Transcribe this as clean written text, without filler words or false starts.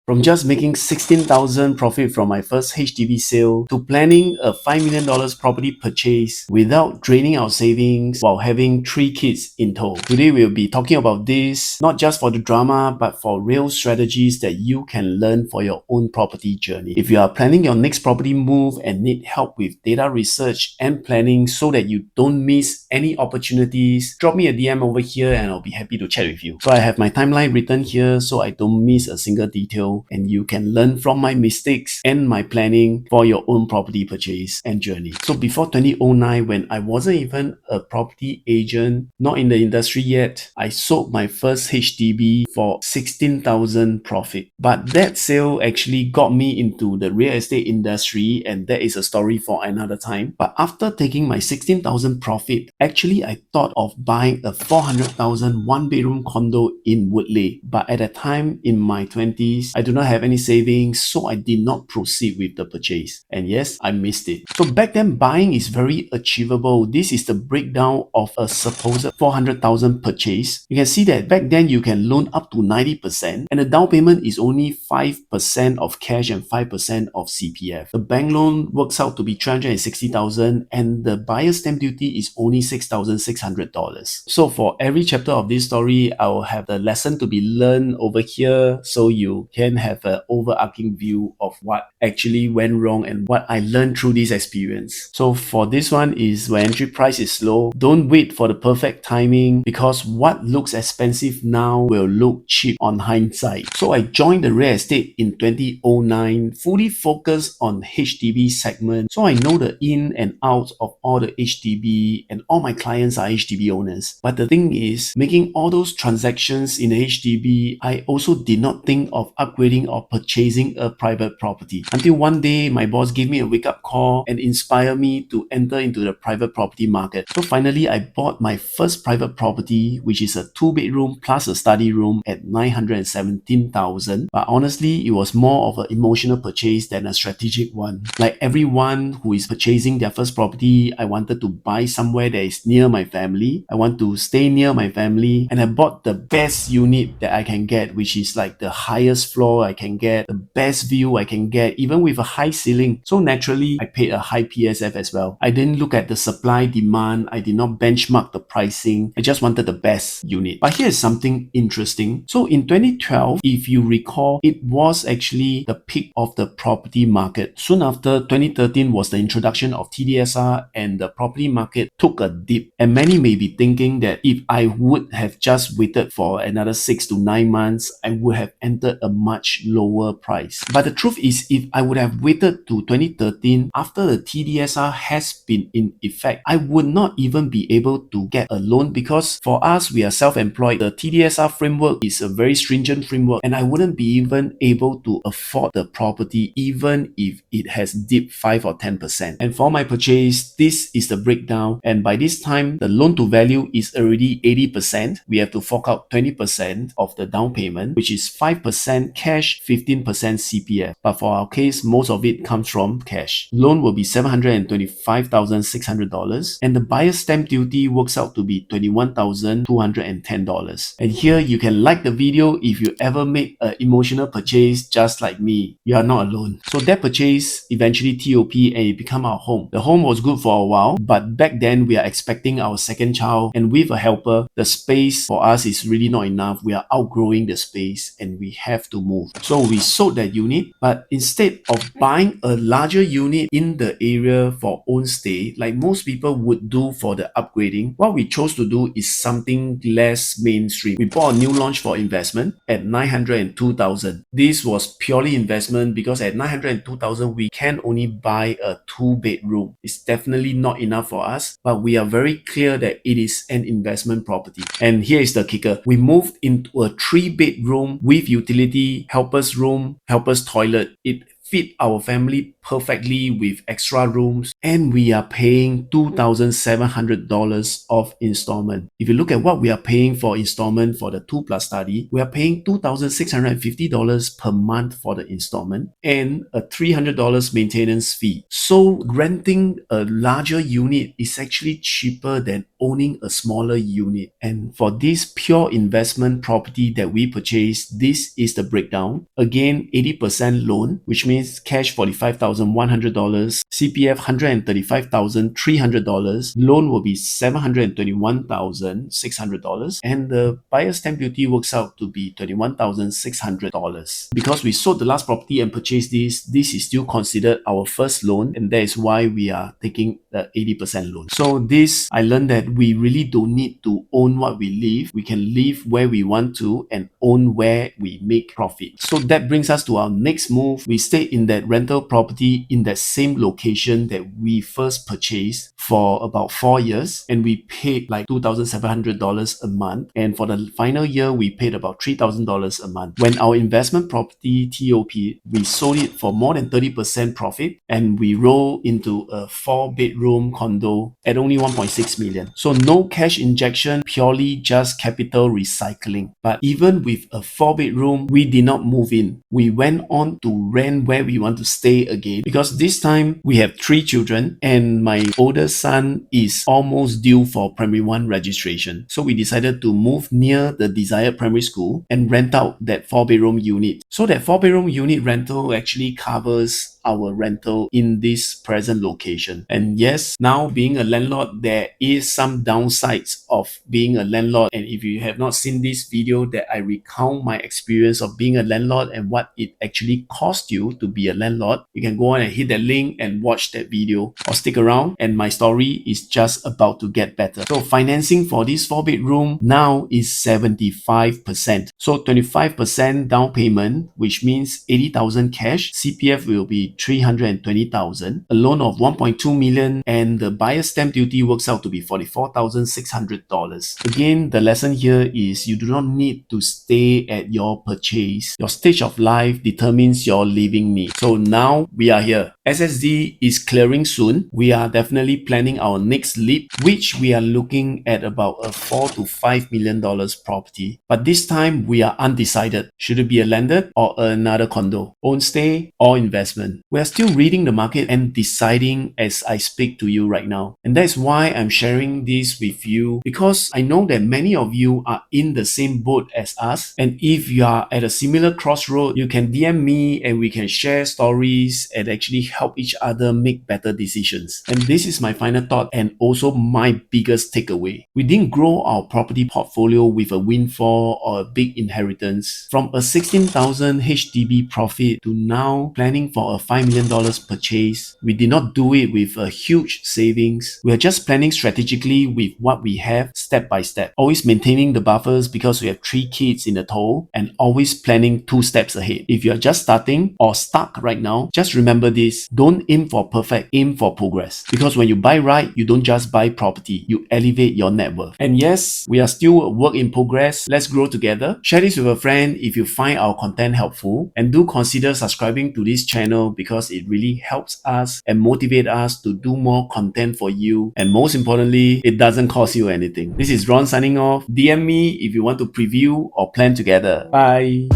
From just making 16,000 profit from my first HDB sale to planning a $5 million property purchase without draining our savings while having 3 kids in tow. Today we'll be talking about this not just for the drama but for real strategies that you can learn for your own property journey. If you are planning your next property move and need help with data research and planning so that you don't miss any opportunities, drop me a DM over here and I'll be happy to chat with you. So I have my timeline written here so I don't miss a single detail and you can learn from my mistakes and my planning for your own property purchase and journey. So before 2009, when I wasn't even a property agent, not in the industry yet, I sold my first HDB for 16,000 profit. But that sale actually got me into the real estate industry, and that is a story for another time. But after taking my 16,000 profit, actually I thought of buying a 400,000 one-bedroom condo in Woodley. But at that time in my 20s, I do not have any savings, so I did not proceed with the purchase. And yes, I missed it. So back then, buying is very achievable. This is the breakdown of a supposed 400,000 purchase. You can see that back then you can loan up to 90% and the down payment is only 5% of cash and 5% of CPF. The bank loan works out to be 360,000 and the buyer's stamp duty is only $6,600. So for every chapter of this story, I will have the lesson to be learned over here so you can have an overarching view of what actually went wrong and what I learned through this experience. So for this one is when entry price is low, don't wait for the perfect timing because what looks expensive now will look cheap on hindsight. So I joined the real estate in 2009, fully focused on HDB segment. So I know the in and out of all the HDB and all my clients are HDB owners. But the thing is, making all those transactions in HDB, I also did not think of upgrading or purchasing a private property. Until one day, my boss gave me a wake-up call and inspired me to enter into the private property market. So finally, I bought my first private property, which is a 2-bedroom plus a study room at 917,000. But honestly, it was more of an emotional purchase than a strategic one. Like everyone who is purchasing their first property, I wanted to buy somewhere that is near my family. I want to stay near my family, and I bought the best unit that I can get, which is like the highest floor I can get, the best view I can get, even with a high ceiling. So naturally, I paid a high PSF as well. I didn't look at the supply demand. I did not benchmark the pricing. I just wanted the best unit. But here's something interesting. So in 2012, if you recall, it was actually the peak of the property market. Soon after, 2013 was the introduction of TDSR and the property market took a dip. And many may be thinking that if I would have just waited for another 6 to 9 months, I would have entered a much lower price. But the truth is, if I would have waited to 2013 after the TDSR has been in effect, I would not even be able to get a loan because for us, we are self-employed. The TDSR framework is a very stringent framework and I wouldn't be even able to afford the property even if it has dipped 5 or 10%. And for my purchase, this is the breakdown, and by this time, the loan to value is already 80%. We have to fork out 20% of the down payment, which is 5% cash, 15% CPF. But for our case, most of it comes from cash. Loan will be $725,600 and the buyer's stamp duty works out to be $21,210. And here you can like the video if you ever make an emotional purchase just like me. You are not alone. So that purchase eventually TOP and it became our home. The home was good for a while, but back then we are expecting our second child, and with a helper, the space for us is really not enough. We are outgrowing the space and we have to move. So we sold that unit, but instead of buying a larger unit in the area for own stay, like most people would do for the upgrading, what we chose to do is something less mainstream. We bought a new launch for investment at 902,000. This was purely investment because at 902,000 we can only buy a 2-bedroom. It's definitely not enough for us, but we are very clear that it is an investment property. And here is the kicker. We moved into a 3-bedroom with utility, helper's room, helper's toilet. It fit our family perfectly with extra rooms, and we are paying $2,700 of installment. If you look at what we are paying for installment for the 2+ study, we are paying $2,650 per month for the installment and a $300 maintenance fee. So renting a larger unit is actually cheaper than owning a smaller unit. And for this pure investment property that we purchased, this is the breakdown. Again, 80% loan, which means cash $45,100, CPF $135,300, loan will be $721,600, and the buyer's stamp duty works out to be $21,600. Because we sold the last property and purchased this is still considered our first loan, and that is why we are taking the 80% loan. So this, I learned that we really don't need to own what we live. We can live where we want to and own where we make profit. So that brings us to our next move. We stayed in that rental property in that same location that we first purchased for about 4 years, and we paid like $2,700 a month, and for the final year we paid about $3,000 a month. When our investment property TOP, we sold it for more than 30% profit, and we rolled into a 4-bedroom condo at only 1.6 million. So no cash injection, purely just capital recycling. But even with a 4-bedroom, we did not move in. We went on to rent where we want to stay again, because this time we have 3 children and my oldest son is almost due for primary 1 registration. So we decided to move near the desired primary school and rent out that 4-bedroom unit. So that 4-bedroom unit rental actually covers our rental in this present location. And yes, now being a landlord, there is some downsides of being a landlord. And if you have not seen this video that I recount my experience of being a landlord and what it actually cost you to be a landlord, you can go on and hit that link and watch that video, or stick around, and my story is just about to get better. So financing for this 4-bedroom now is 75%. So 25% down payment, which means 80,000 cash. CPF will be 320,000, a loan of 1.2 million, and the buyer's stamp duty works out to be $44,600. Again, the lesson here is you do not need to stay at your purchase. Your stage of life determines your living needs. So now we are here. SSD is clearing soon. We are definitely planning our next leap, which we are looking at about a $4 to $5 million property. But this time we are undecided. Should it be a landed or another condo? Own stay or investment? We are still reading the market and deciding as I speak to you right now. And that's why I'm sharing this with you, because I know that many of you are in the same boat as us. And if you are at a similar crossroad, you can DM me and we can share stories and actually help each other make better decisions. And this is my final thought and also my biggest takeaway. We didn't grow our property portfolio with a windfall or a big inheritance. From a 16,000 HDB profit to now planning for a $5 million purchase. We did not do it with a huge savings. We are just planning strategically with what we have, step by step. Always maintaining the buffers because we have 3 kids in the tow, and always planning 2 steps ahead. If you are just starting or stuck right now, just remember this. Don't aim for perfect, aim for progress. Because when you buy right, you don't just buy property, you elevate your net worth. And yes, we are still a work in progress. Let's grow together. Share this with a friend if you find our content helpful, and do consider subscribing to this channel because it really helps us and motivate us to do more content for you. And most importantly, it doesn't cost you anything. This is Ron signing off. DM me if you want to preview or plan together. Bye.